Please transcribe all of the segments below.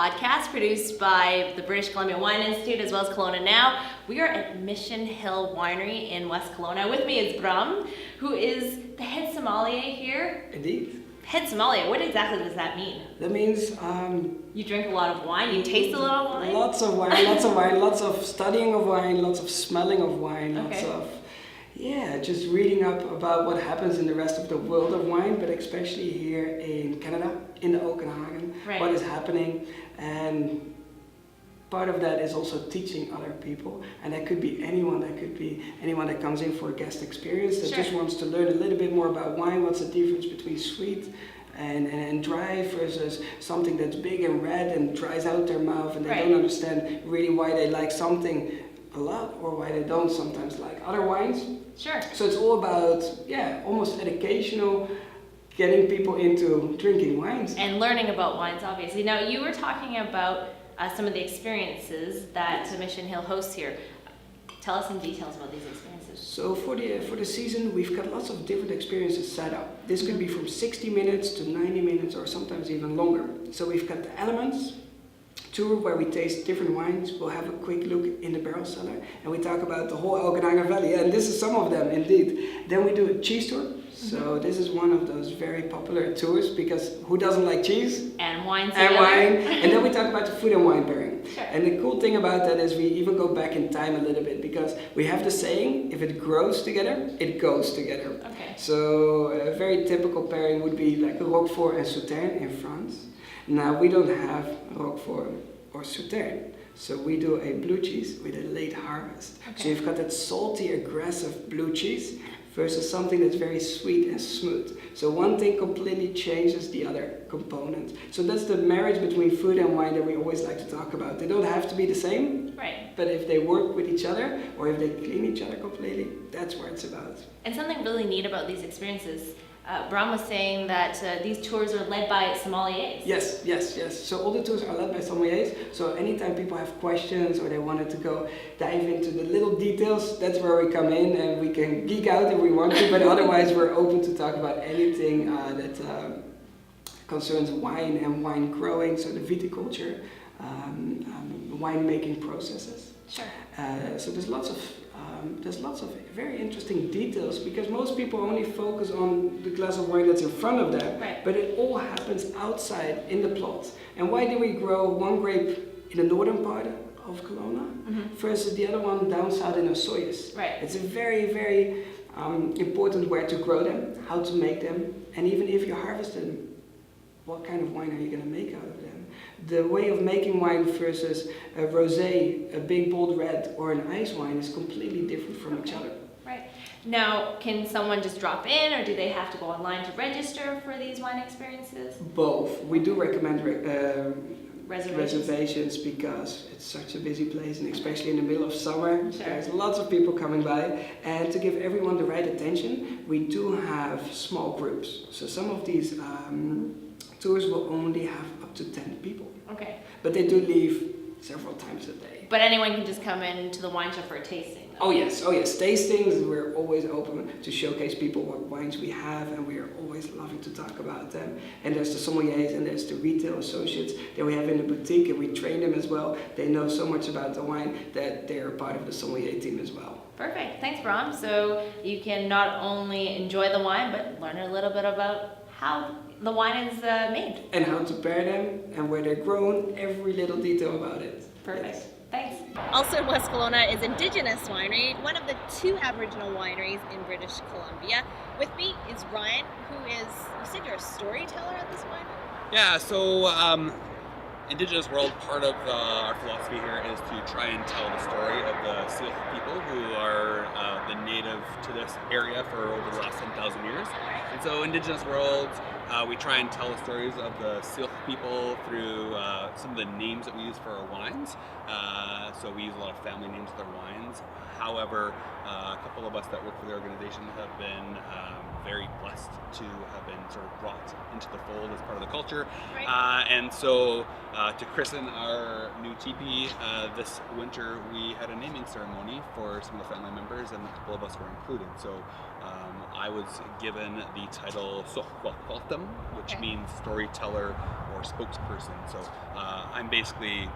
podcast produced by the British Columbia Wine Institute as well as KelownaNow. We are at Mission Hill Winery in West Kelowna. With me is Bram, who is the head sommelier here. Indeed. Head sommelier, what exactly does that mean? That means you drink a lot of wine, you taste a lot of wine? Lots of wine, lots of studying of wine, lots of smelling of wine, lots of just reading up about what happens in the rest of the world of wine, but especially here in Canada, in the Okanagan, what is happening. And part of that is also teaching other people, and that could be anyone that comes in for a guest experience that just wants to learn a little bit more about wine. What's the difference between sweet and dry versus something that's big and red and dries out their mouth, and they don't understand really why they like something a lot or why they don't sometimes like other wines. So it's all about almost educational, getting people into drinking wines and learning about wines, obviously. Now, you were talking about some of the experiences that Mission Hill hosts here. Tell us some details about these experiences. So for the season, we've got lots of different experiences set up. This could be from 60 minutes to 90 minutes or sometimes even longer. So we've got the Elements tour where we taste different wines. We'll have a quick look in the barrel cellar and we talk about the whole Okanagan Valley, and this is some of them indeed. Then we do a cheese tour. So this is one of those very popular tours because who doesn't like cheese? And wine together. And then we talk about the food and wine pairing. And the cool thing about that is we even go back in time a little bit because we have the saying, if it grows together, it goes together. So a very typical pairing would be like a Roquefort and Sauternes in France. Now we don't have Roquefort or Sauternes. So we do a blue cheese with a late harvest. So you've got that salty, aggressive blue cheese versus something that's very sweet and smooth. So one thing completely changes the other component. So that's the marriage between food and wine that we always like to talk about. They don't have to be the same, but if they work with each other or if they clean each other completely, that's what it's about. And something really neat about these experiences, Bram was saying that these tours are led by sommeliers. Yes. So all the tours are led by sommeliers. So anytime people have questions or they wanted to go dive into the little details, that's where we come in and we can geek out if we want to, but otherwise we're open to talk about anything that concerns wine and wine growing, so the viticulture, winemaking processes. So there's lots of very interesting details because most people only focus on the glass of wine that's in front of them, but it all happens outside in the plot. And why do we grow one grape in the northern part of Kelowna versus the other one down south in Osoyoos? It's a very, very important where to grow them, how to make them, and even if you harvest them, what kind of wine are you going to make out of them? The way of making wine versus a rosé, a big bold red, or an ice wine is completely different from each other. Now, can someone just drop in, or do they have to go online to register for these wine experiences? Both. We do recommend reservations because it's such a busy place, and especially in the middle of summer, there's lots of people coming by. And to give everyone the right attention, we do have small groups. So some of these tours will only have up to 10 people. But they do leave several times a day. But anyone can just come in to the wine shop for a tasting, though. Oh yes. Tastings, we're always open to showcase people what wines we have, and we are always loving to talk about them. And there's the sommeliers and there's the retail associates that we have in the boutique, and we train them as well. They know so much about the wine that they're part of the sommelier team as well. Perfect. Thanks, Bram. So you can not only enjoy the wine, but learn a little bit about how the wine is made. And how to pair them and where they're grown, every little detail about it. Perfect. Thanks. Also in West Kelowna is Indigenous Winery, one of the 2 Aboriginal wineries in British Columbia. With me is Ryan, who is, you said you're a storyteller at this winery? Yeah, so Indigenous World, part of our philosophy here is to try and tell the story of the Sylix people who are the native to this area for over the last 10,000 years. And so Indigenous World, we try and tell the stories of the Sylix people through some of the names that we use for our wines. So we use a lot of family names with our wines. However, a couple of us that work for the organization have been very blessed to have been sort of brought into the fold as part of the culture. And so to christen our new teepee this winter, we had a naming ceremony for some of the family members, and a couple of us were included. So I was given the title Sohwakwaltam, which means storyteller or spokesperson. So I'm basically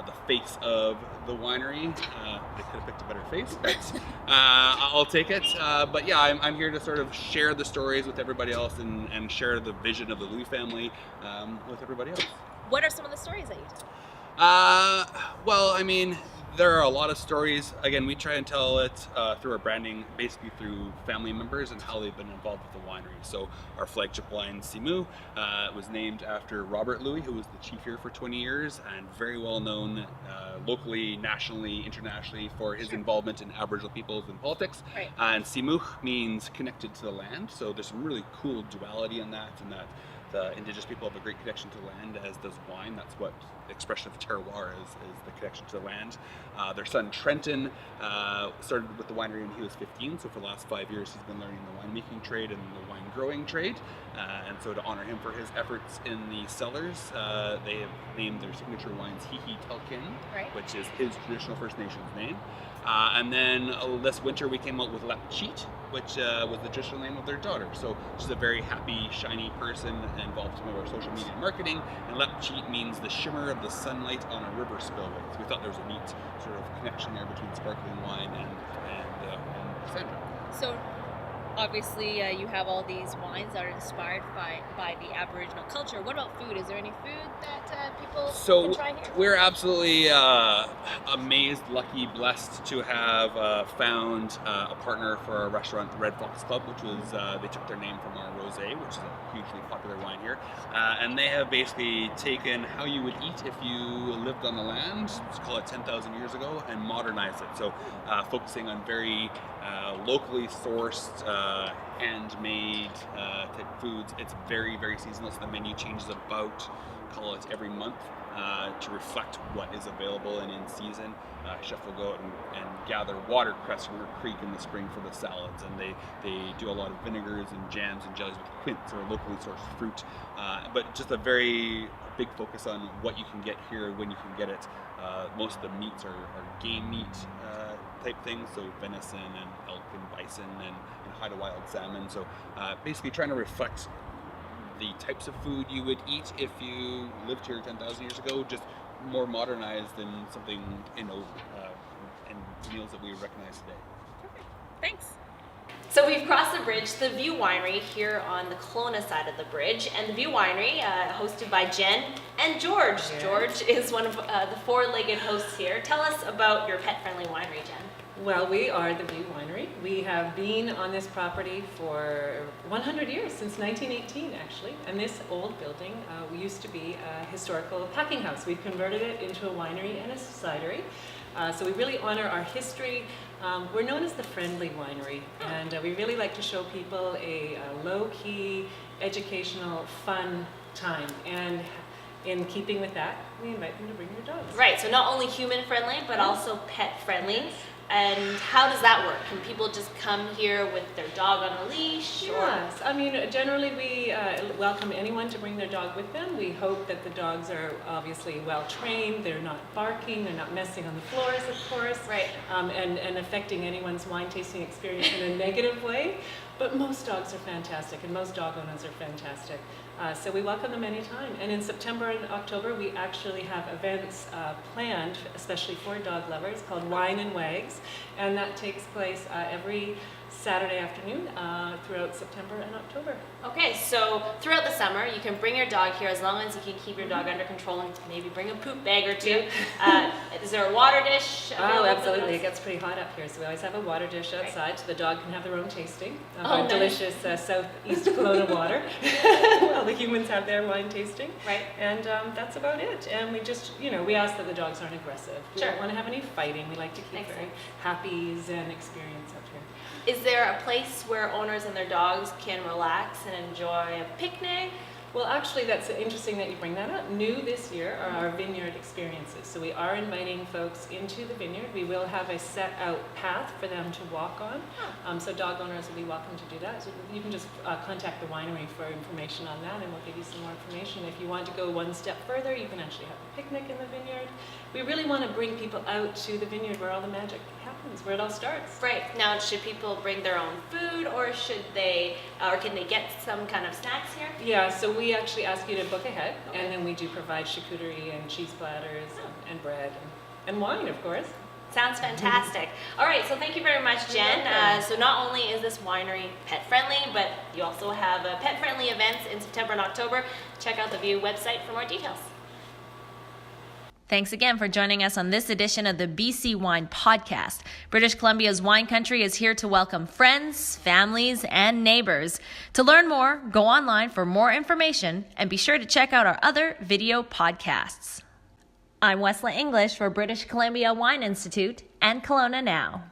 the face of the winery. They could have picked a better face, but I'll take it. But yeah, I'm here to sort of share the stories with everybody else and share the vision of the Louis family with everybody else. What are some of the stories that you tell? Well, I mean, there are a lot of stories. Again, we try and tell it through our branding, basically through family members and how they've been involved with the winery. So our flagship wine, Simu, was named after Robert Louis, who was the chief here for 20 years and very well known locally, nationally, internationally for his involvement in Aboriginal peoples and politics. Right. And Simu means connected to the land. So there's some really cool duality in that, and that the Indigenous people have a great connection to the land, as does wine. That's what the expression of terroir is the connection to the land. Their son Trenton started with the winery when he was 15, so for the last 5 years he's been learning the winemaking trade and the wine growing trade. And so to honor him for his efforts in the cellars, they have named their signature wines Hihi Telkin, which is his traditional First Nations name. And then this winter we came out with Lep Cheat, which was the traditional name of their daughter. So she's a very happy, shiny person involved in some of our social media marketing. And Lep Cheat means the shimmer of the sunlight on a river spillway. So we thought there was a neat sort of connection there between sparkling wine and Cassandra. So obviously you have all these wines that are inspired by the Aboriginal culture. What about food? Is there any food that people can try here? We're absolutely amazed, lucky, blessed to have found a partner for our restaurant, the Red Fox Club, which was, they took their name from our rosé, which is a hugely popular wine here. And they have basically taken how you would eat if you lived on the land, let's call it 10,000 years ago, and modernized it. So focusing on very locally sourced, handmade type foods. It's very, very seasonal, so the menu changes about, call it every month, to reflect what is available and in season. Chef will go out and gather watercress from River Creek in the spring for the salads, and they do a lot of vinegars and jams and jellies with quince or locally sourced fruit. But just a very big focus on what you can get here when you can get it. Most of the meats are game meat type things, so venison and elk and bison and high to wild salmon. So basically trying to reflect the types of food you would eat if you lived here 10,000 years ago, just more modernized than something, and meals that we recognize today. Perfect. Thanks. So we've crossed the bridge, the View Winery here on the Kelowna side of the bridge, and the View Winery, hosted by Jen and George. Yeah. George is one of the four-legged hosts here. Tell us about your pet-friendly winery, Jen. Well, we are the View Winery. We have been on this property for 100 years, since 1918 actually. And this old building used to be a historical packing house. We've converted it into a winery and a cidery. So we really honor our history. We're known as the Friendly Winery, and we really like to show people a low-key, educational, fun time. And in keeping with that, we invite them to bring their dogs. Right, so not only human-friendly, but also pet-friendly. And how does that work? Can people just come here with their dog on a leash? Yes, I mean, generally we welcome anyone to bring their dog with them. We hope that the dogs are obviously well trained, they're not barking, they're not messing on the floors, of course, right. And affecting anyone's wine tasting experience in a negative way. But most dogs are fantastic, and most dog owners are fantastic. So we welcome them anytime. And in September and October, we actually have events planned, especially for dog lovers, called Wine and Wags. And that takes place every Saturday afternoon throughout September and October. Okay, so throughout the summer, you can bring your dog here as long as you can keep your dog under control and maybe bring a poop bag or two. Is there a water dish? Oh, absolutely. It gets pretty hot up here, so we always have a water dish outside, right, so the dog can have their own tasting of our delicious southeast Kelowna water, while the humans have their wine tasting. Right. And that's about it. And we just, we ask that the dogs aren't aggressive. We Sure. don't want to have any fighting. We like to keep very happy zen experience up here. Is there a place where owners and their dogs can relax and enjoy a picnic? Well, actually, that's interesting that you bring that up. New this year are our vineyard experiences. So we are inviting folks into the vineyard. We will have a set out path for them to walk on. So dog owners will be welcome to do that. So you can just contact the winery for information on that, and we'll give you some more information. If you want to go one step further, you can actually have a picnic in the vineyard. We really want to bring people out to the vineyard where all the magic happens, where it all starts. Right. Now, should people bring their own food, or can they get some kind of snacks here? Yeah, so we actually ask you to book ahead, and then we do provide charcuterie and cheese platters and bread and wine, of course. Sounds fantastic. All right, so thank you very much, Jen. So not only is this winery pet friendly, but you also have pet friendly events in September and October. Check out the View website for more details. Thanks again for joining us on this edition of the BC Wine Podcast. British Columbia's wine country is here to welcome friends, families, and neighbors. To learn more, go online for more information and be sure to check out our other video podcasts. I'm Wesla English for British Columbia Wine Institute and Kelowna Now.